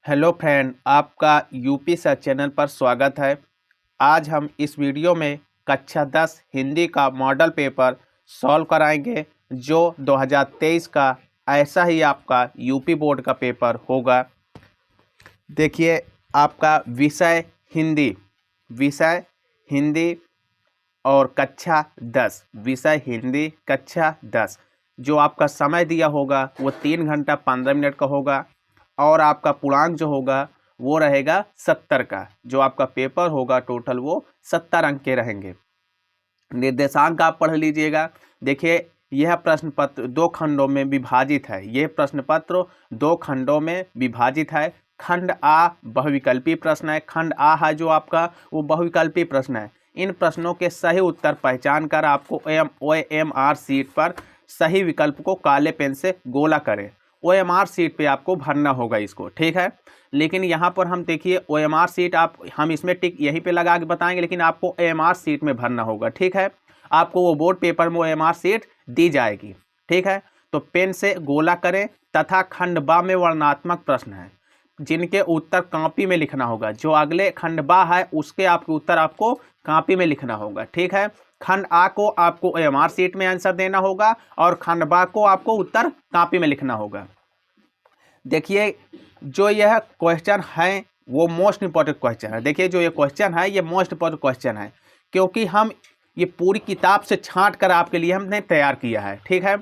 Hello friend, आपका UP search channel पर स्वागत है। आज हम इस वीडियो में कक्षा 10 हिंदी का मॉडल पेपर सॉल्व कराएंगे जो 2023 का ऐसा ही आपका यूपी बोर्ड का पेपर होगा। देखिए, आपका विषय हिंदी और कक्षा 10 विषय हिंदी कक्षा 10 जो आपका समय दिया होगा वो 3 घंटा 15 मिनट का होगा और आपका पूर्णांक जो होगा वो रहेगा 70 का। जो आपका पेपर होगा टोटल वो 70 अंक के रहेंगे। निर्देशांक आप पढ़ लीजिएगा। देखिए, यह प्रश्न पत्र 2 खंडों में विभाजित है। यह प्रश्न पत्र 2 खंडों में विभाजित है। खंड आ बहुविकल्पी प्रश्न है। खंड आ है जो आपका वो बहुविकल्पी प्रश्न है। इन प्रश्नों के सही उत्तर पहचान कर आपको OMR सीट पर सही विकल्प को काले पेन से गोला करें। OMR सीट पे आपको भरना होगा इसको, ठीक है। लेकिन यहाँ पर हम देखिए OMR सीट हम इसमें टिक यहीं पे लगा के बताएंगे, लेकिन आपको OMR सीट में भरना होगा, ठीक है। आपको वो बोर्ड पेपर में OMR सीट दी जाएगी, ठीक है। तो पेन से गोला करें तथा खंड बा में वर्णनात्मक प्रश्न है जिनके उत्तर कॉपी में लिखना होगा। जो अगले खंड बा है उसके आपके उत्तर आपको कॉपी में लिखना होगा, ठीक है। खंड आ को आपको OMR सीट में आंसर देना होगा और खंड बा को आपको उत्तर कॉपी में लिखना होगा। देखिए, जो यह क्वेश्चन है वो मोस्ट इंपॉर्टेंट क्वेश्चन है। देखिए, जो ये क्वेश्चन है ये मोस्ट इंपॉर्टेंट क्वेश्चन है क्योंकि हम ये पूरी किताब से छांट कर आपके लिए हमने तैयार किया है, ठीक है।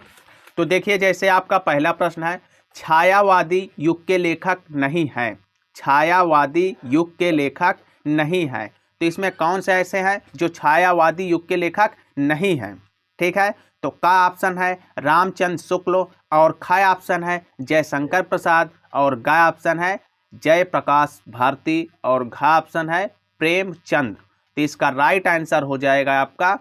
तो देखिए, जैसे आपका पहला प्रश्न है, छायावादी युग के लेखक नहीं है। छायावादी युग के लेखक नहीं है, तो इसमें कौन से ऐसे हैं जो छायावादी युग के लेखक नहीं हैं, ठीक है। तो का ऑप्शन है रामचंद्र शुक्ल और खा ऑप्शन है जयशंकर प्रसाद और गा ऑप्शन है जयप्रकाश भारती और घा ऑप्शन है प्रेमचंद। तो इसका राइट आंसर हो जाएगा आपका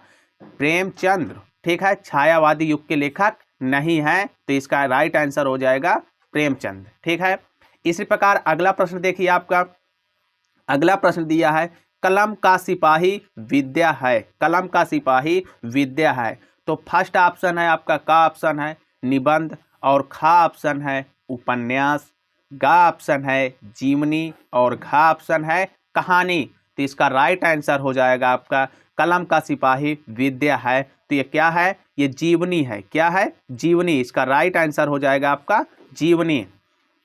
प्रेमचंद्र, ठीक है। छायावादी युग के लेखक नहीं है तो इसका राइट आंसर हो जाएगा प्रेमचंद, ठीक है। इसी प्रकार अगला प्रश्न देखिए, आपका अगला प्रश्न दिया है कलम का सिपाही विद्या है। कलम का सिपाही विद्या है, तो फर्स्ट ऑप्शन है आपका का ऑप्शन है निबंध और खा ऑप्शन है उपन्यास, गा ऑप्शन है जीवनी और घा ऑप्शन है कहानी। तो इसका राइट आंसर हो जाएगा आपका कलम का सिपाही विद्या है। तो ये क्या है? ये जीवनी है। क्या है? जीवनी। इसका राइट आंसर हो जाएगा आपका जीवनी,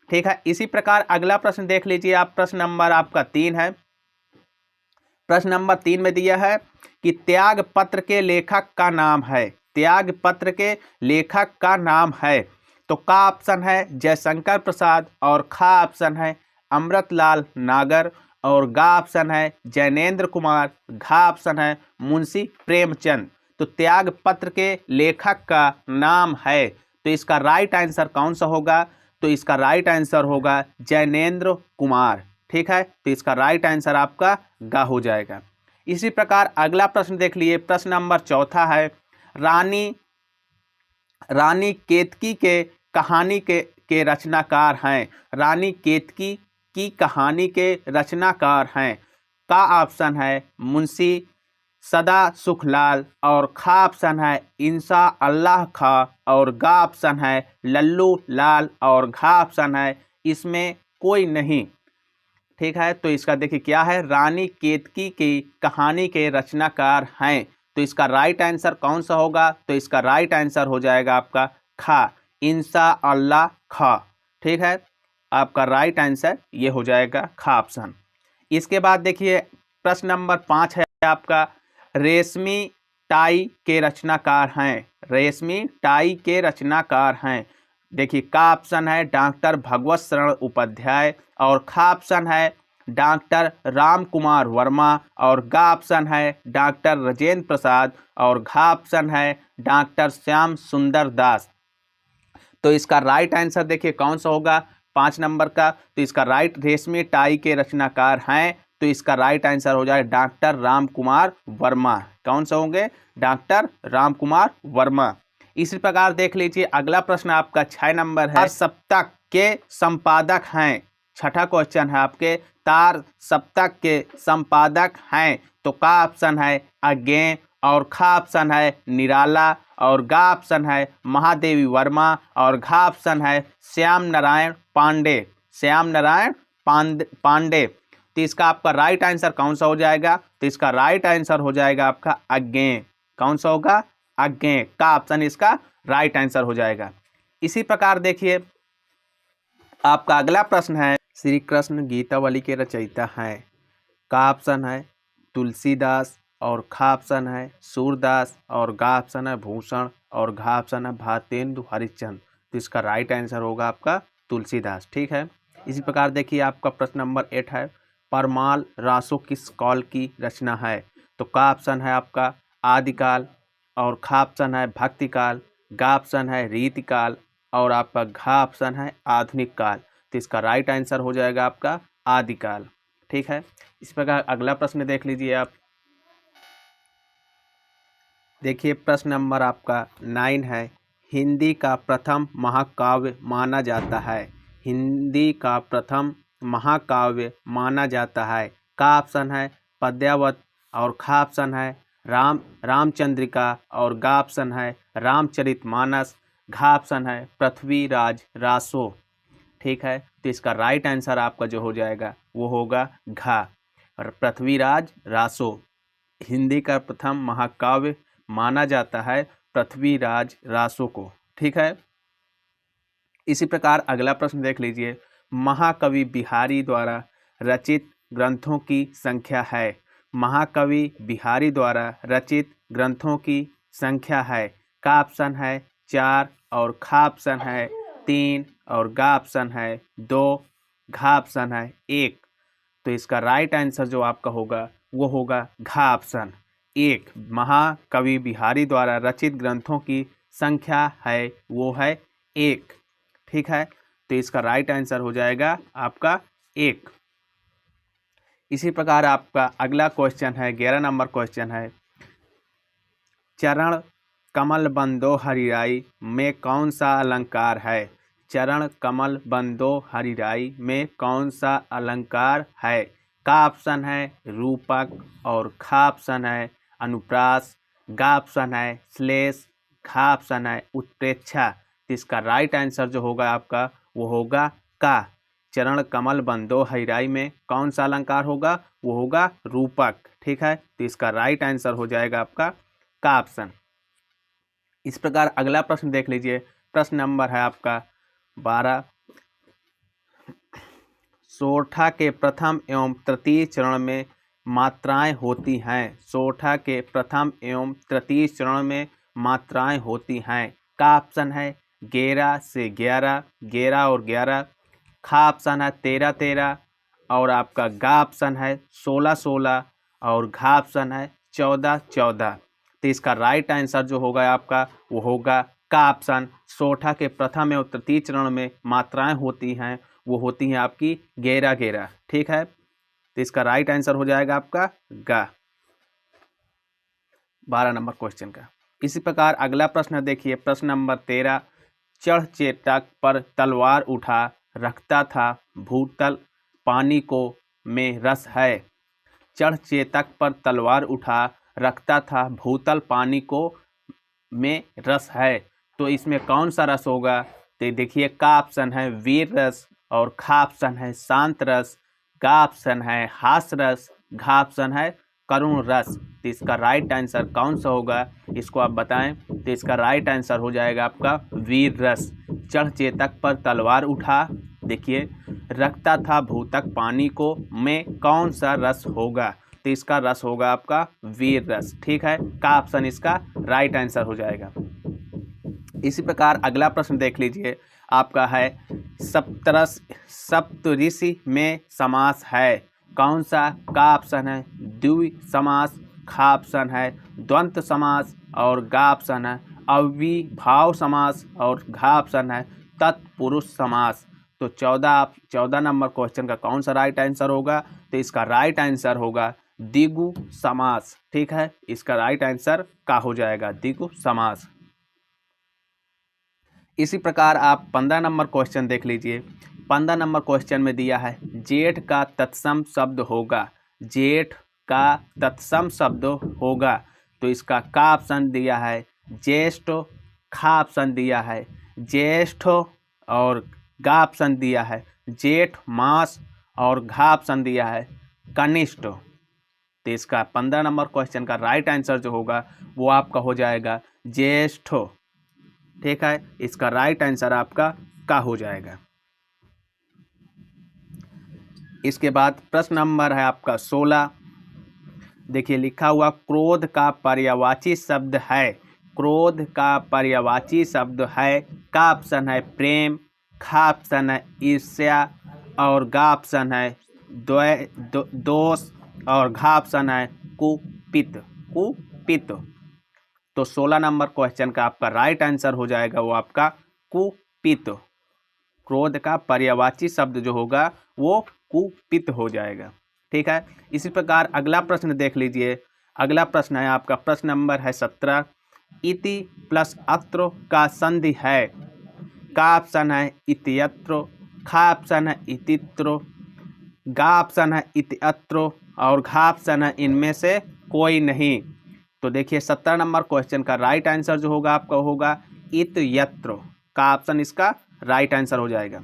ठीक है। इसी प्रकार अगला प्रश्न देख लीजिए आप। प्रश्न नंबर आपका 3 है। प्रश्न नंबर 3 में दिया है कि त्याग पत्र के लेखक का नाम है। त्याग पत्र के लेखक का नाम है, तो का ऑप्शन है जयशंकर प्रसाद और खा ऑप्शन है अमृतलाल नागर और गा ऑप्शन है जैनेन्द्र कुमार, घा ऑप्शन है मुंशी प्रेमचंद। तो त्याग पत्र के लेखक का नाम है, तो इसका राइट आंसर कौन सा होगा? तो इसका राइट आंसर होगा जैनेन्द्र कुमार, ठीक है। तो इसका राइट आंसर आपका गा हो जाएगा। इसी प्रकार अगला प्रश्न देख लिए। प्रश्न नंबर 4 है रानी केतकी के कहानी के रचनाकार हैं। रानी केतकी की कहानी के रचनाकार हैं। का ऑप्शन है मुंशी सदा सुखलाल और खा ऑप्शन है इंसा अल्लाह खा और गा ऑप्शन है लल्लू लाल और घा ऑप्शन है इसमें कोई नहीं, ठीक है। तो इसका देखिए क्या है, रानी केतकी की कहानी के रचनाकार हैं। तो इसका राइट आंसर कौन सा होगा? तो इसका राइट आंसर हो जाएगा आपका खा, इंसा अल्लाह खा, ठीक है। आपका राइट आंसर ये हो जाएगा खा ऑप्शन। इसके बाद देखिए प्रश्न नंबर 5 है आपका रेशमी टाई के रचनाकार हैं। रेशमी टाई के रचनाकार हैं। देखिए का ऑप्शन है डॉक्टर भगवत शरण उपाध्याय और खा ऑप्शन है डॉक्टर राम कुमार वर्मा और गा ऑप्शन है डॉक्टर राजेंद्र प्रसाद और घा ऑप्शन है डॉक्टर श्याम सुंदर दास। तो इसका राइट आंसर देखिए कौन सा होगा 5 नंबर का? तो इसका राइट रेशमी टाई के रचनाकार हैं, तो इसका राइट आंसर हो जाए डॉक्टर राम कुमार वर्मा। कौन सा होंगे? डॉक्टर राम कुमार वर्मा। इसी प्रकार देख लीजिए अगला प्रश्न आपका 6 नंबर है। सप्तक के संपादक हैं। छठा क्वेश्चन है आपके तार सप्तक के संपादक हैं। तो का ऑप्शन है अज्ञे और खा ऑप्शन है निराला और गा ऑप्शन है महादेवी वर्मा और घा ऑप्शन है श्याम नारायण पांडे। श्याम नारायण पांडे। तो इसका आपका राइट आंसर कौन सा हो जाएगा? तो इसका राइट आंसर हो जाएगा आपका अज्ञेय। कौन सा होगा? अज्ञेय का ऑप्शन इसका राइट आंसर हो जाएगा। इसी प्रकार देखिए आपका अगला प्रश्न है, श्री कृष्ण गीतावली के रचयिता हैं। का ऑप्शन है तुलसीदास और खा ऑप्शन है सूरदास और गा ऑप्शन है भूषण और घा ऑप्शन है भारतेंदु हरिश्चंद्र। तो इसका राइट आंसर होगा आपका तुलसीदास। ठीक है। इसी प्रकार देखिए आपका प्रश्न नंबर 8 है, परमाल रासो किस काल की रचना है? तो का ऑप्शन है आपका आदिकाल और खा ऑप्शन है भक्ति काल, गा ऑप्शन है रीतिकाल और आपका घा ऑप्शन है आधुनिक काल। तो इसका राइट आंसर हो जाएगा आपका आदिकाल। ठीक है। इस प्रकार अगला प्रश्न देख लीजिए आप। देखिए प्रश्न नंबर आपका 9 है, हिंदी का प्रथम महाकाव्य माना जाता है। हिंदी का प्रथम महाकाव्य माना जाता है। का ऑप्शन है पद्यावत और खा ऑप्शन है रामचंद्रिका और गा ऑप्शन है रामचरितमानस, घा ऑप्शन है पृथ्वीराज रासो। ठीक है। तो इसका राइट आंसर आपका जो हो जाएगा वो होगा घा, और पृथ्वीराज रासो। हिंदी का प्रथम महाकाव्य माना जाता है पृथ्वीराज रासो को। ठीक है। इसी प्रकार अगला प्रश्न देख लीजिए, महाकवि बिहारी द्वारा रचित ग्रंथों की संख्या है। महाकवि बिहारी द्वारा रचित ग्रंथों की संख्या है। का ऑप्शन है 4 और खा ऑप्शन है 3 और गा ऑप्शन है 2, घा ऑप्शन है 1। तो इसका राइट आंसर जो आपका होगा वो होगा घा ऑप्शन 1। महाकवि बिहारी द्वारा रचित ग्रंथों की संख्या है वो है 1। ठीक है। तो इसका राइट आंसर हो जाएगा आपका 1। इसी प्रकार आपका अगला क्वेश्चन है, 11 नंबर क्वेश्चन है, चरण कमल बंदो हरिराई में कौन सा अलंकार है? चरण कमल बंदो हरिराई में कौन सा अलंकार है? का ऑप्शन है रूपक और खा ऑप्शन है अनुप्रास, गा ऑप्शन है श्लेष, घा ऑप्शन है उत्प्रेक्षा। तो इसका राइट आंसर जो होगा आपका वो होगा का। चरण कमल बंदो हरिराई में कौन सा अलंकार होगा? वो होगा रूपक। ठीक है। तो इसका राइट आंसर हो जाएगा आपका का ऑप्शन। इस प्रकार अगला प्रश्न देख लीजिए। प्रश्न नंबर है आपका 12, सोरठा के प्रथम एवं तृतीय चरण में मात्राएं होती हैं। सोरठा के प्रथम एवं तृतीय चरण में मात्राएं होती हैं। का ऑप्शन है 11 से 11, 11 और 11, खा ऑप्शन है 13 13 और आपका गा ऑप्शन है 16 16 और घा ऑप्शन है 14 14। तो इसका राइट आंसर जो होगा आपका वो होगा का ऑप्शन। सोरठा के प्रथम एवं तृतीय चरण में मात्राएं होती हैं वो होती हैं आपकी 11 11। ठीक है। तो इसका राइट आंसर हो जाएगा आपका गा, 12 नंबर क्वेश्चन का। इसी प्रकार अगला प्रश्न देखिए, प्रश्न नंबर 13, चढ़ चेतक पर तलवार उठा रखता था भूतल पानी को में रस है। चढ़ चेतक पर तलवार उठा रखता था भूतल पानी को में रस है। तो इसमें कौन सा रस होगा? तो देखिए का ऑप्शन है वीर रस और खा ऑप्शन है शांत रस, गा ऑप्शन है हास रस, घा ऑप्शन है करुण रस। तो इसका राइट आंसर कौन सा होगा इसको आप बताएं। तो इसका राइट आंसर हो जाएगा आपका वीर रस। चढ़ चेतक पर तलवार उठा, देखिए रखता था भूतक पानी को में कौन सा रस होगा? तो इसका रस होगा आपका वीर रस। ठीक है। का ऑप्शन इसका राइट आंसर हो जाएगा। इसी प्रकार अगला प्रश्न देख लीजिए, आपका है सप्तरस सप्तऋषि में समास है कौन सा? का ऑप्शन है द्विविध समास, खा ऑप्शन है द्वंद्व समास और गा ऑप्शन है अविभाव समास और घा ऑप्शन है तत्पुरुष समास। तो 14 नंबर क्वेश्चन का कौन सा राइट आंसर होगा? तो इसका राइट आंसर होगा द्विगु समास। ठीक है। इसका राइट आंसर का हो जाएगा द्विगु समास। इसी प्रकार आप 15 नंबर क्वेश्चन देख लीजिए। 15 नंबर क्वेश्चन में दिया है जेठ का तत्सम शब्द होगा। जेठ का तत्सम शब्द होगा। तो इसका का ऑप्शन दिया है ज्येष्ठ, खा ऑप्शन दिया है ज्येष्ठ और गा ऑप्शन दिया है जेठ मास और घा ऑप्शन दिया है कनिष्ठ। तो इसका 15 नंबर क्वेश्चन का राइट आंसर जो होगा वो आपका हो जाएगा ज्येष्ठ। ठीक है, इसका राइट आंसर आपका का हो जाएगा। इसके बाद प्रश्न नंबर है आपका 16। देखिए लिखा हुआ क्रोध का पर्यायवाची शब्द है, क्रोध का पर्यायवाची शब्द है। का ऑप्शन है प्रेम, खा ऑप्शन है ईर्ष्या और गा ऑप्शन है दोष और घा ऑप्शन है कुपित, कुपित। तो 16 नंबर क्वेश्चन का आपका राइट आंसर हो जाएगा वो आपका कुपित। क्रोध का पर्यायवाची शब्द जो होगा वो कुपित हो जाएगा। ठीक है, इसी प्रकार अगला प्रश्न देख लीजिए। अगला प्रश्न है आपका प्रश्न नंबर है 17। इति प्लस अत्र का संधि है। का ऑप्शन है इत्यत्र, खा ऑप्शन है इतित्र, गा ऑप्शन है इत्यत्र और घा ऑप्शन है इनमें से कोई नहीं। तो देखिए 17 नंबर क्वेश्चन का राइट आंसर जो होगा आपका होगा इत्यत्र। का ऑप्शन इसका राइट आंसर हो जाएगा।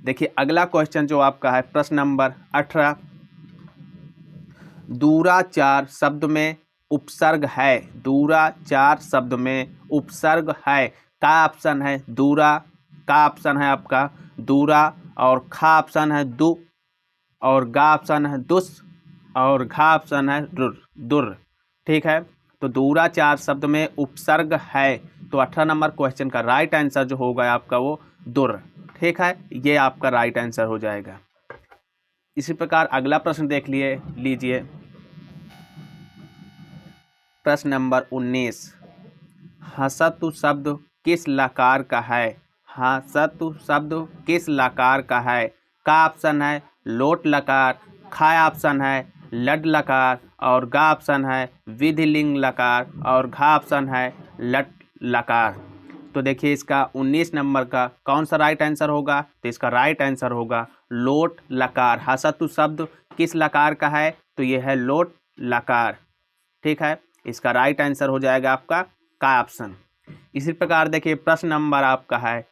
देखिए अगला क्वेश्चन जो आपका है प्रश्न नंबर 18। दूराचार शब्द में उपसर्ग है, दूराचार शब्द में उपसर्ग है। का ऑप्शन है दूरा, का ऑप्शन है आपका दूरा और खा ऑप्शन है दु और गा ऑप्शन है दुस और घा ऑप्शन है दुर। ठीक है, तो दूराचार शब्द में उपसर्ग है। तो 18 नंबर क्वेश्चन का राइट आंसर जो होगा आपका वो दुर। ठीक है, ये आपका राइट आंसर हो जाएगा। इसी प्रकार अगला प्रश्न देख लीजिए प्रश्न नंबर 19। हसतु शब्द किस लकार का है, हसतु शब्द किस लकार का है। का ऑप्शन है लोट लकार, खा ऑप्शन है लड लकार और गा ऑप्शन है विधिलिंग लकार और घा ऑप्शन है लट लकार। तो देखिए इसका 19 नंबर का कौन सा राइट आंसर होगा। तो इसका राइट आंसर होगा लोट लकार। हसतु शब्द किस लकार का है, तो ये है लोट लकार। ठीक है, इसका राइट आंसर हो जाएगा आपका का ऑप्शन। इसी प्रकार देखिए प्रश्न नंबर आपका है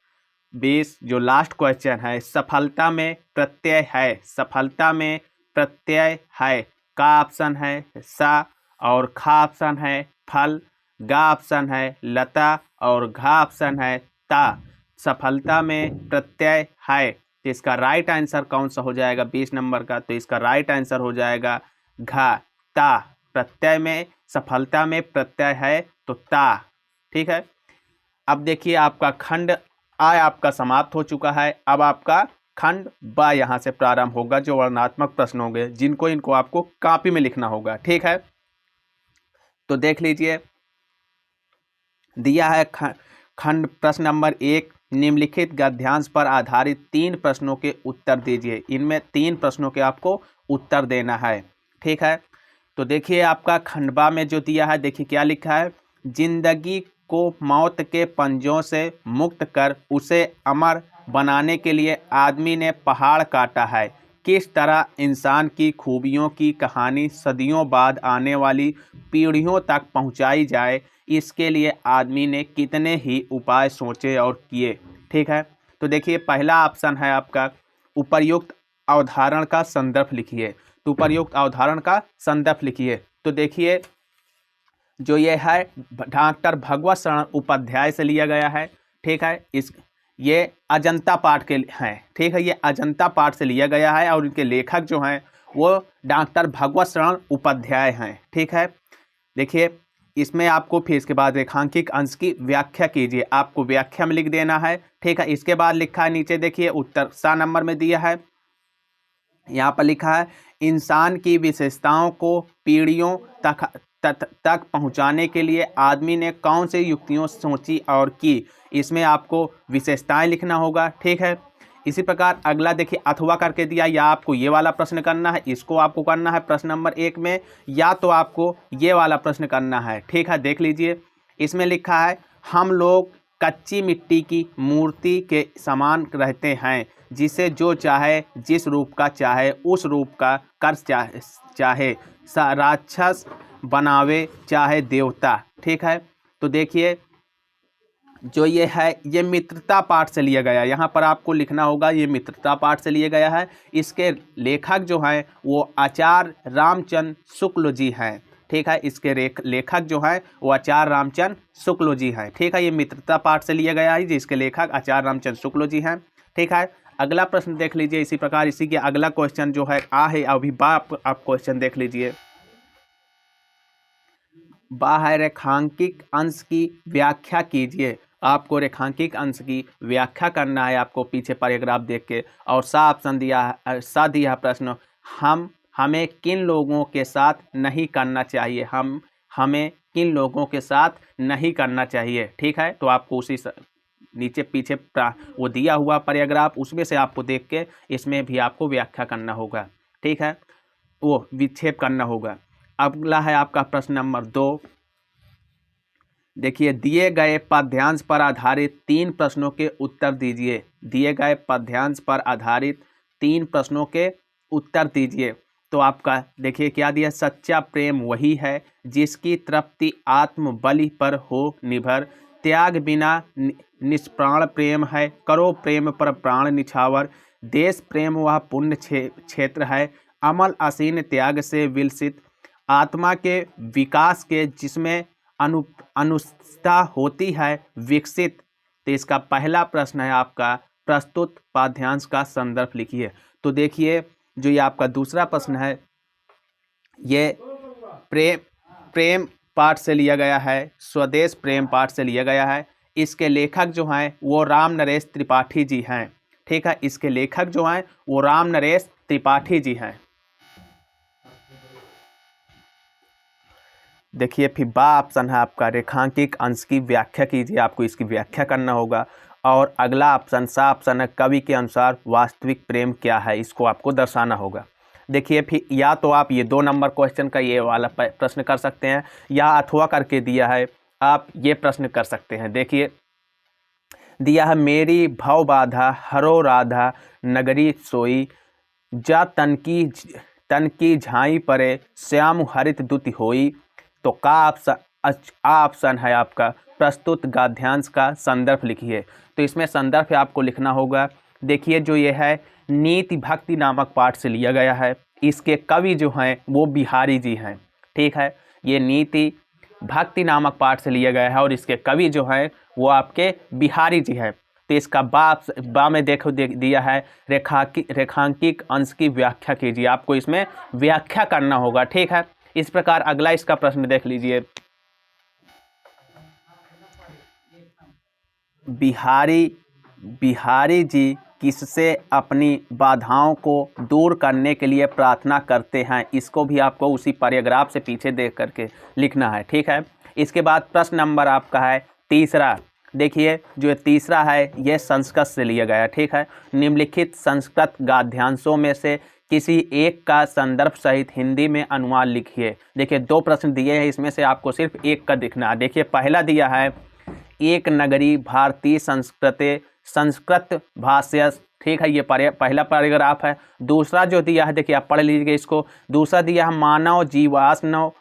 20 जो लास्ट क्वेश्चन है। सफलता में प्रत्यय है, सफलता में प्रत्यय है। का ऑप्शन है सा और खा ऑप्शन है फल, गा ऑप्शन है लता और घा ऑप्शन है ता। सफलता में प्रत्यय है, तो इसका राइट आंसर कौन सा हो जाएगा 20 नंबर का। तो इसका राइट आंसर हो जाएगा घा, ता। प्रत्यय में सफलता में प्रत्यय है तो ता। ठीक है, अब देखिए आपका खंड आ आपका समाप्त हो चुका है। अब आपका खंड ब यहाँ से प्रारंभ होगा, जो वर्णनात्मक प्रश्न होंगे जिनको इनको आपको कॉपी में लिखना होगा। ठीक है, तो देख लीजिए दिया है खंड प्रश्न नंबर 1। निम्नलिखित गद्यांश पर आधारित 3 प्रश्नों के उत्तर दीजिए। इनमें 3 प्रश्नों के आपको उत्तर देना है। ठीक है, तो देखिए आपका खंडवा में जो दिया है, देखिए क्या लिखा है। जिंदगी को मौत के पंजों से मुक्त कर उसे अमर बनाने के लिए आदमी ने पहाड़ काटा है। किस तरह इंसान की खूबियों की कहानी सदियों बाद आने वाली पीढ़ियों तक पहुंचाई जाए, इसके लिए आदमी ने कितने ही उपाय सोचे और किए। ठीक है, तो देखिए पहला ऑप्शन है आपका उपर्युक्त अवधारण का संदर्भ लिखिए। तो उपर्युक्त अवधारण का संदर्भ लिखिए। तो देखिए जो ये है डॉक्टर भगवत शरण उपाध्याय से लिया गया है। ठीक है, ये अजंता पाठ के हैं। ठीक है, ये अजंता पाठ से लिया गया है और इनके लेखक जो हैं वो डॉक्टर भगवत शरण उपाध्याय हैं। ठीक है, देखिए इसमें आपको फिर इसके बाद रेखांकित अंश की व्याख्या कीजिए, आपको व्याख्या में लिख देना है। ठीक है, इसके बाद लिखा है नीचे देखिए उत्तर 7 नंबर में दिया है। यहाँ पर लिखा है इंसान की विशेषताओं को पीढ़ियों तक पहुँचाने के लिए आदमी ने कौन सी युक्तियाँ सोची और की। इसमें आपको विशेषताएं लिखना होगा। ठीक है, इसी प्रकार अगला देखिए अथवा करके दिया, या आपको ये वाला प्रश्न करना है, इसको आपको करना है प्रश्न नंबर 1 में, या तो आपको ये वाला प्रश्न करना है। ठीक है, देख लीजिए इसमें लिखा है हम लोग कच्ची मिट्टी की मूर्ति के समान रहते हैं, जिसे जो चाहे जिस रूप का चाहे उस रूप का कर चाहे राक्षस बनावे चाहे देवता। ठीक है, तो देखिए जो ये है ये मित्रता पाठ से लिया गया है। यहाँ पर आपको लिखना होगा ये मित्रता पाठ से लिया गया है। इसके लेखक जो हैं वो आचार्य रामचंद्र शुक्ल जी हैं। ठीक है, इसके लेखक जो हैं वो आचार्य रामचंद्र शुक्ल जी हैं। ठीक है, ये मित्रता पाठ से लिया गया है जिसके लेखक आचार्य रामचंद्र शुक्ल जी हैं। ठीक है, अगला प्रश्न देख लीजिए। इसी प्रकार इसी के अगला क्वेश्चन जो है है अभी आप क्वेश्चन देख लीजिए। है रेखांकित अंश की व्याख्या कीजिए। आपको रेखांकित अंश की व्याख्या करना है आपको पीछे पैराग्राफ देख के। और सा ऑप्शन दिया है, सा दिया है प्रश्न, हमें किन लोगों के साथ नहीं करना चाहिए। हमें किन लोगों के साथ नहीं करना चाहिए। ठीक है, तो आपको उसी नीचे पीछे वो दिया हुआ पैराग्राफ उसमें से आपको देख के इसमें भी आपको व्याख्या करना होगा। ठीक है, वो विक्षेप करना होगा। अगला है आपका प्रश्न नंबर 2। देखिए, दिए गए पद्यांश पर आधारित 3 प्रश्नों के उत्तर दीजिए। दिए गए पद्यांश पर आधारित 3 प्रश्नों के उत्तर दीजिए। तो आपका देखिए क्या दिया, सच्चा प्रेम वही है जिसकी तृप्ति आत्मबलि पर हो निर्भर। त्याग बिना निष्प्राण प्रेम है, करो प्रेम पर प्राण निछावर। देश प्रेम वह पुण्य क्षेत्र है, अमल असीन त्याग से विलसित। आत्मा के विकास के जिसमें अनुष्ठा होती है विकसित। तो इसका पहला प्रश्न है आपका, प्रस्तुत पाठ्यांश का संदर्भ लिखिए। तो देखिए जो ये आपका दूसरा प्रश्न है ये प्रेम पाठ से लिया गया है, स्वदेश प्रेम पाठ से लिया गया है। इसके लेखक जो हैं वो राम नरेश त्रिपाठी जी हैं। ठीक है, इसके लेखक जो हैं वो राम नरेश त्रिपाठी जी हैं। देखिए फिर बा ऑप्शन है आपका, रेखांकित अंश की व्याख्या कीजिए। आपको इसकी व्याख्या करना होगा। और अगला ऑप्शन सा ऑप्शन है, कवि के अनुसार वास्तविक प्रेम क्या है, इसको आपको दर्शाना होगा। देखिए फिर या तो आप ये 2 नंबर क्वेश्चन का ये वाला प्रश्न कर सकते हैं, या अथवा करके दिया है आप ये प्रश्न कर सकते हैं। देखिए दिया है, मेरी भव बाधा हरो राधा नगरी सोई, जा तन की झाई परे श्याम हरित दुति होई। तो का ऑप्शन है आपका, प्रस्तुत गद्यांश का संदर्भ लिखिए। तो इसमें संदर्भ आपको लिखना होगा। देखिए जो ये है नीति भक्ति नामक पाठ से लिया गया है। इसके कवि जो हैं वो बिहारी जी हैं। ठीक है, ये नीति भक्ति नामक पाठ से लिया गया है और इसके कवि जो हैं वो आपके बिहारी जी हैं। तो इसका बा में देखो दिया है, रेखांकित अंश की व्याख्या कीजिए। आपको इसमें व्याख्या करना होगा। ठीक है, इस प्रकार अगला इसका प्रश्न देख लीजिए। बिहारी जी किससे अपनी बाधाओं को दूर करने के लिए प्रार्थना करते हैं। इसको भी आपको उसी पैराग्राफ से पीछे देख करके लिखना है। ठीक है, इसके बाद प्रश्न नंबर आपका है तीसरा। देखिए जो तीसरा है यह संस्कृत से लिया गया। ठीक है, निम्नलिखित संस्कृत गद्यांशों में से किसी एक का संदर्भ सहित हिंदी में अनुवाद लिखिए। देखिए 2 प्रश्न दिए हैं, इसमें से आपको सिर्फ एक का दिखना है। देखिए पहला दिया है, एक नगरी भारतीय संस्कृत भाष्य। ठीक है, ये पहला पैराग्राफ है। दूसरा जो दिया है देखिए आप पढ़ लीजिएगा इसको। दूसरा दिया है मानव जीवाश्म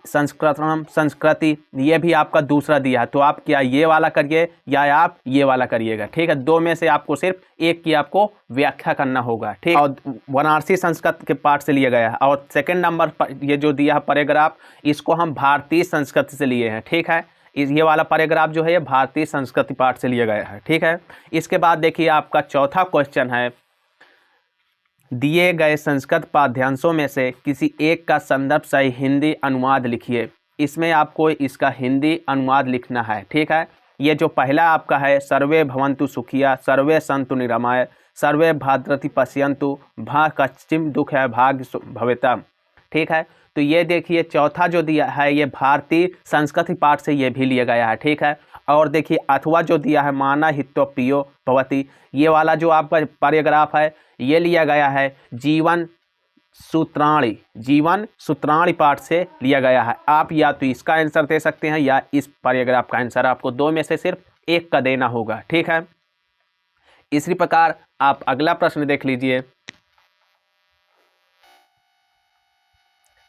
संस्कृति, ये भी आपका दूसरा दिया है। तो आप क्या ये वाला करिए या आप ये वाला करिएगा। ठीक है, 2 में से आपको सिर्फ एक की आपको व्याख्या करना होगा। ठीक, और बनारसी संस्कृत के पाठ से लिया गया है। और सेकंड नंबर पर ये जो दिया है पैराग्राफ, इसको हम भारतीय संस्कृति से लिए हैं। ठीक है, ये वाला पैराग्राफ जो है ये भारतीय संस्कृति पाठ से लिया गया है। ठीक है, इसके बाद देखिए आपका चौथा क्वेश्चन है, दिए गए संस्कृत पाठ्यांशों में से किसी एक का संदर्भ सही हिंदी अनुवाद लिखिए। इसमें आपको इसका हिंदी अनुवाद लिखना है। ठीक है, ये जो पहला आपका है, सर्वे भवन्तु सुखिया सर्वे सन्तु निरामय सर्वे भद्रति पश्यन्तु भा कश्चिम दुख है भाग्य भवेतम। ठीक है, तो ये देखिए चौथा जो दिया है ये भारतीय संस्कृति पाठ से ये भी लिया गया है। ठीक है, और देखिए अथवा जो दिया है, माना हितो प्रियो भवति, ये वाला जो आपका पैराग्राफ है ये लिया गया है जीवन सूत्राणी पाठ से लिया गया है। आप या तो इसका आंसर दे सकते हैं या इस पैराग्राफ का आंसर, आपको 2 में से सिर्फ एक का देना होगा। ठीक है, इसी प्रकार आप अगला प्रश्न देख लीजिए।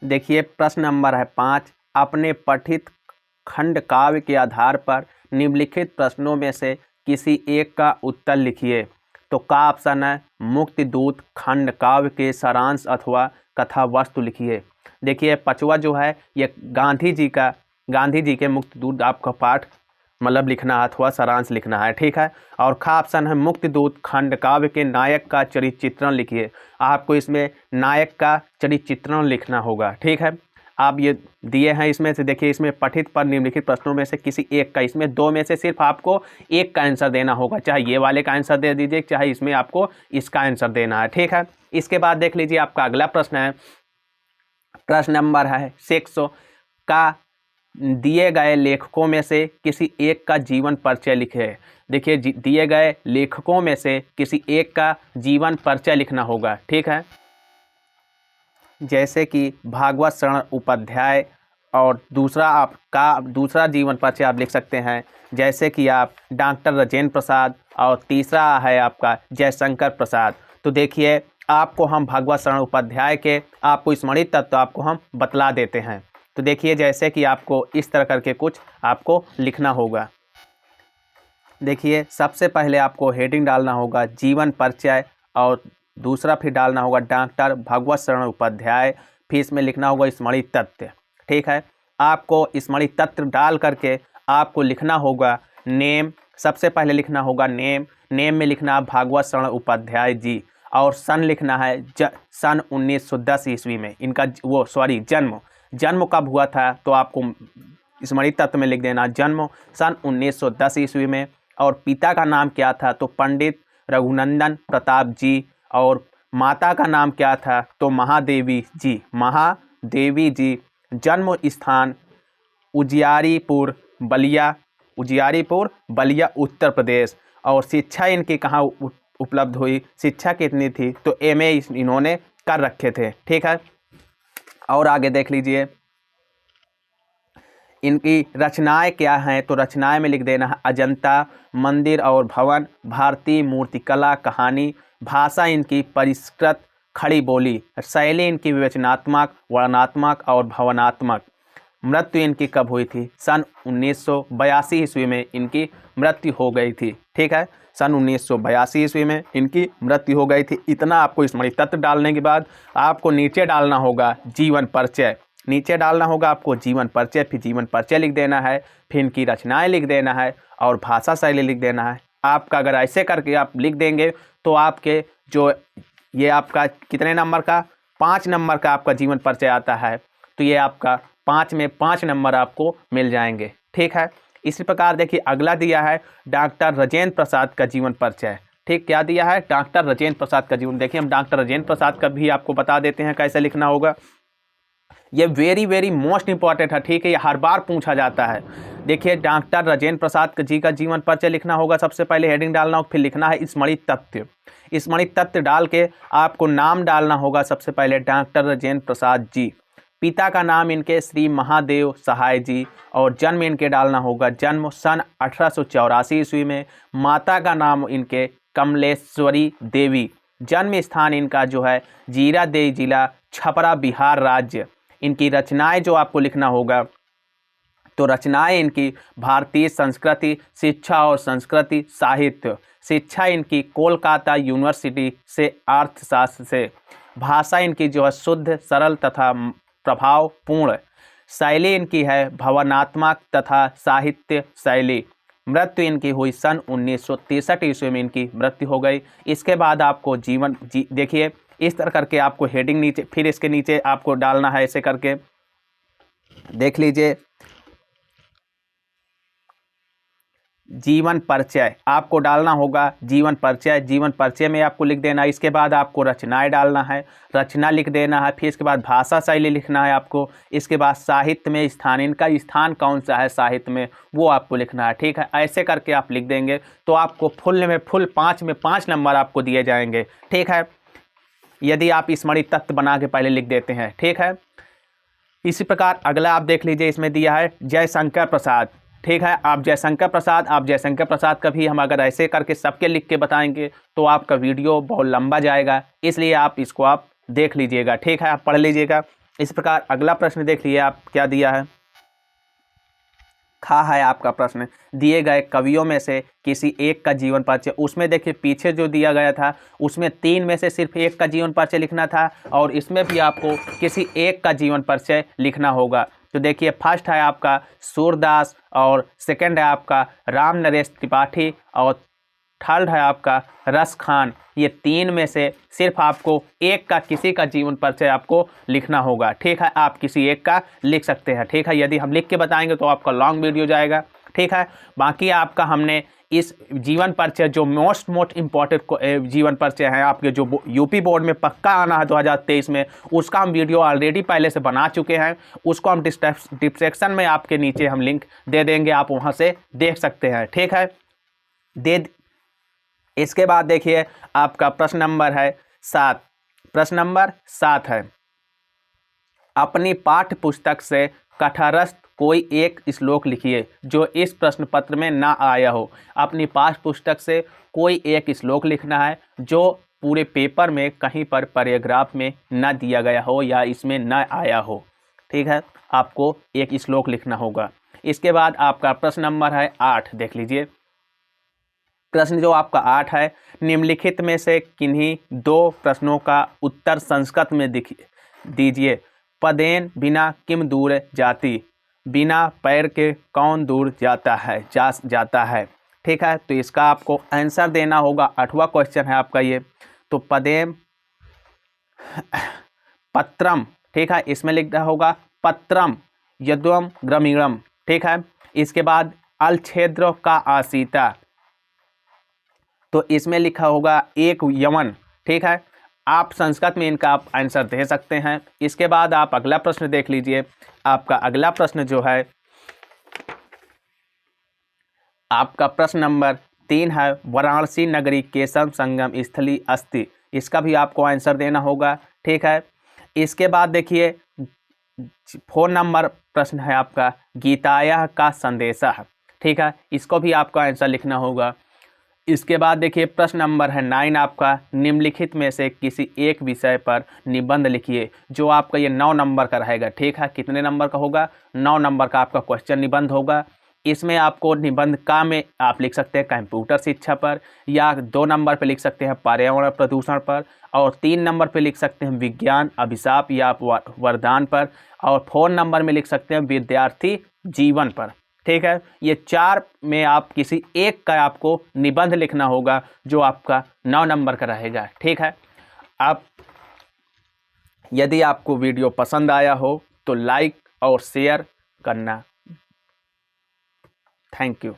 देखिए प्रश्न नंबर है 5, अपने पठित खंड काव्य के आधार पर निम्नलिखित प्रश्नों में से किसी एक का उत्तर लिखिए। तो का ऑप्शन है मुक्तिदूत खंड काव्य के सारांश अथवा कथा वस्तु लिखिए। देखिए पांचवा जो है ये गांधी जी के मुक्तिदूत आपका पाठ मतलब लिखना है अथवा सारांश लिखना है, ठीक है। और खा ऑप्शन है मुक्तिदूत खंड काव्य के नायक का चरित्र चित्रण लिखिए। आपको इसमें नायक का चरित्र चित्रण लिखना होगा, ठीक है। आप ये दिए हैं इसमें से, देखिए इसमें पठित पर निम्नलिखित प्रश्नों में से किसी एक का, इसमें दो में से सिर्फ आपको एक का आंसर देना होगा, चाहे ये वाले का आंसर दे दीजिए चाहे इसमें आपको इसका आंसर देना है, ठीक है। इसके बाद देख लीजिए आपका अगला प्रश्न है, प्रश्न नंबर है 600 का दिए गए लेखकों में से किसी एक का जीवन परिचय लिखे। देखिए दिए गए लेखकों में से किसी एक का जीवन परिचय लिखना होगा, ठीक है। जैसे कि भागवत शरण उपाध्याय, और दूसरा जीवन परिचय आप लिख सकते हैं जैसे कि आप डॉक्टर राजेंद्र प्रसाद, और तीसरा है आपका जयशंकर प्रसाद। तो देखिए आपको हम भागवत शरण उपाध्याय के आपको स्मृति तत्व आपको हम बतला देते हैं। तो देखिए जैसे कि आपको इस तरह करके कुछ आपको लिखना होगा। देखिए सबसे पहले आपको हेडिंग डालना होगा जीवन परिचय, और दूसरा फिर डालना होगा डॉक्टर भागवत शरण उपाध्याय, फिर इसमें लिखना होगा स्मृति तत्व, ठीक है। आपको स्मृति तत्व डाल करके आपको लिखना होगा नेम, सबसे पहले लिखना होगा नेम में लिखना है भागवत शरण उपाध्याय जी, और सन लिखना है सन 1910 ईस्वी में इनका जन्म कब हुआ था, तो आपको स्मृति तत्व में लिख देना जन्म सन 1910 ईस्वी में। और पिता का नाम क्या था, तो पंडित रघुनंदन प्रताप जी, और माता का नाम क्या था, तो महादेवी जी। जन्म स्थान उजियारपुर बलिया उत्तर प्रदेश। और शिक्षा इनकी कहाँ उपलब्ध हुई, शिक्षा कितनी थी, तो एमए इन्होंने कर रखे थे, ठीक है। और आगे देख लीजिए इनकी रचनाएं क्या हैं, तो रचनाएं में लिख देना है अजंता मंदिर और भवन, भारतीय मूर्तिकला कहानी, भाषा इनकी परिष्कृत खड़ी बोली, शैली इनकी विवेचनात्मक वर्णनात्मक और भावनात्मक। मृत्यु इनकी कब हुई थी, सन 1982 ईस्वी में इनकी मृत्यु हो गई थी, ठीक है। सन 1982 ईस्वी में इनकी मृत्यु हो गई थी। इतना आपको स्मृति तत्व डालने के बाद आपको नीचे डालना होगा जीवन परिचय, आपको जीवन परिचय, फिर जीवन परिचय लिख देना है, फिर इनकी रचनाएं लिख देना है और भाषा शैली लिख देना है। आपका अगर ऐसे करके आप लिख देंगे तो आपके जो ये आपका कितने नंबर का 5 नंबर का आपका जीवन परिचय आता है, तो ये आपका 5 में 5 नंबर आपको मिल जाएंगे, ठीक है। इसी प्रकार देखिए अगला दिया है डॉक्टर राजेंद्र प्रसाद का जीवन परिचय, ठीक। क्या दिया है, डॉक्टर राजेंद्र प्रसाद का जीवन। देखिए हम डॉक्टर राजेंद्र प्रसाद का भी आपको बता देते हैं कैसे लिखना होगा। ये वेरी मोस्ट इंपॉर्टेंट है, ठीक है, ये हर बार पूछा जाता है। देखिए डॉक्टर राजेंद्र प्रसाद जी का जीवन परिचय लिखना होगा, सबसे पहले हेडिंग डालना होगा, फिर लिखना है स्मृति तत्व डाल के आपको नाम डालना होगा, सबसे पहले डॉक्टर राजेंद्र प्रसाद जी, पिता का नाम इनके श्री महादेव सहाय जी, और जन्म इनके डालना होगा जन्म सन 1884 ईस्वी में, माता का नाम इनके कमलेश्वरी देवी, जन्म स्थान इनका जो है जीरादेई जिला छपरा बिहार राज्य। इनकी रचनाएं जो आपको लिखना होगा, तो रचनाएं इनकी भारतीय संस्कृति शिक्षा और संस्कृति साहित्य, शिक्षा इनकी कोलकाता यूनिवर्सिटी से अर्थशास्त्र से, भाषा इनकी जो है शुद्ध सरल तथा प्रभावपूर्ण, शैली इनकी है भावनात्मक तथा साहित्य शैली। मृत्यु इनकी हुई सन 1963 ईस्वी में इनकी मृत्यु हो गई। इसके बाद आपको देखिए इस तरह करके आपको हेडिंग नीचे, फिर इसके नीचे आपको डालना है ऐसे करके, देख लीजिए जीवन परिचय आपको डालना होगा, जीवन परिचय में आपको लिख देना है। इसके बाद आपको रचनाएं डालना है, रचना लिख देना है, फिर इसके बाद भाषा शैली लिखना है आपको। इसके बाद साहित्य में स्थान, इनका स्थान कौन सा है साहित्य में, वो आपको लिखना है, ठीक है। ऐसे करके आप लिख देंगे तो आपको फुल 5 में 5 नंबर आपको दिए जाएंगे, ठीक है, यदि आप स्मृति तत्व बना के पहले लिख देते हैं, ठीक है। इसी प्रकार अगला आप देख लीजिए, इसमें दिया है जयशंकर प्रसाद, ठीक है। आप जयशंकर प्रसाद का भी हम अगर ऐसे करके सबके लिख के बताएंगे तो आपका वीडियो बहुत लंबा जाएगा, इसलिए आप इसको आप देख लीजिएगा, ठीक है, आप पढ़ लीजिएगा। इस प्रकार अगला प्रश्न देख लीजिए आप क्या दिया है, खा है आपका प्रश्न। दिए गए कवियों में से किसी एक का जीवन परिचय, उसमें देखिए पीछे जो दिया गया था उसमें 3 में से सिर्फ एक का जीवन परिचय लिखना था और इसमें भी आपको किसी एक का जीवन परिचय लिखना होगा। तो देखिए फर्स्ट है आपका सूरदास और सेकंड है आपका राम नरेश त्रिपाठी और थर्ड है आपका रस खान। ये 3 में से सिर्फ आपको एक का किसी का जीवन परिचय आपको लिखना होगा। ठीक है, आप किसी एक का लिख सकते हैं। ठीक है, यदि हम लिख के बताएंगे तो आपका लॉन्ग वीडियो जाएगा। ठीक है, बाकी आपका हमने इस जीवन परिचय जो मोस्ट इम्पॉर्टेंट जीवन परिचय है आपके जो यूपी बोर्ड में पक्का आना है 2023 में, उसका हम वीडियो ऑलरेडी पहले से बना चुके हैं। उसको हम डिस्क्रिप्शन में आपके नीचे हम लिंक दे देंगे, आप वहाँ से देख सकते हैं। ठीक है, इसके बाद देखिए आपका प्रश्न नंबर है 7। प्रश्न नंबर 7 है, अपनी पाठ्य पुस्तक से कथारस्त कोई एक श्लोक लिखिए जो इस प्रश्न पत्र में ना आया हो। अपनी पाठ्य पुस्तक से कोई एक श्लोक लिखना है जो पूरे पेपर में कहीं पर पैराग्राफ में ना दिया गया हो या इसमें ना आया हो। ठीक है, आपको एक श्लोक लिखना होगा। इसके बाद आपका प्रश्न नंबर है 8, देख लीजिए। प्रश्न जो आपका 8 है, निम्नलिखित में से किन्हीं 2 प्रश्नों का उत्तर संस्कृत में दीजिए। पदेन बिना किम दूर जाती, बिना पैर के कौन दूर जाता है। ठीक है, तो इसका आपको आंसर देना होगा। 8वां क्वेश्चन है आपका ये। तो पदेम पत्रम, ठीक है, इसमें लिखना होगा पत्रम यद्वम ग्रामीणम। ठीक है, इसके बाद अलछेद्र का आसीता, तो इसमें लिखा होगा एक यमन। ठीक है, आप संस्कृत में इनका आप आंसर दे सकते हैं। इसके बाद आप अगला प्रश्न देख लीजिए। आपका अगला प्रश्न जो है आपका प्रश्न नंबर 3 है, वाराणसी नगरी केशव संगम स्थली अस्ति। इसका भी आपको आंसर देना होगा। ठीक है, इसके बाद देखिए 4 नंबर प्रश्न है आपका, गीताया का संदेशा। ठीक है, इसको भी आपको आंसर लिखना होगा। इसके बाद देखिए प्रश्न नंबर है 9 आपका, निम्नलिखित में से किसी एक विषय पर निबंध लिखिए जो आपका ये 9 नंबर का रहेगा। ठीक है, कितने नंबर का होगा? 9 नंबर का आपका क्वेश्चन निबंध होगा। इसमें आपको निबंध का में आप लिख सकते हैं कंप्यूटर शिक्षा पर, या 2 नंबर पर लिख सकते हैं पर्यावरण प्रदूषण पर, और 3 नंबर पर लिख सकते हैं विज्ञान अभिशाप या वरदान पर, और 4 नंबर में लिख सकते हैं विद्यार्थी जीवन पर। ठीक है, ये 4 में आप किसी एक का आपको निबंध लिखना होगा जो आपका 9 नंबर का रहेगा। ठीक है, आप यदि आपको वीडियो पसंद आया हो तो लाइक और शेयर करना। Thank you.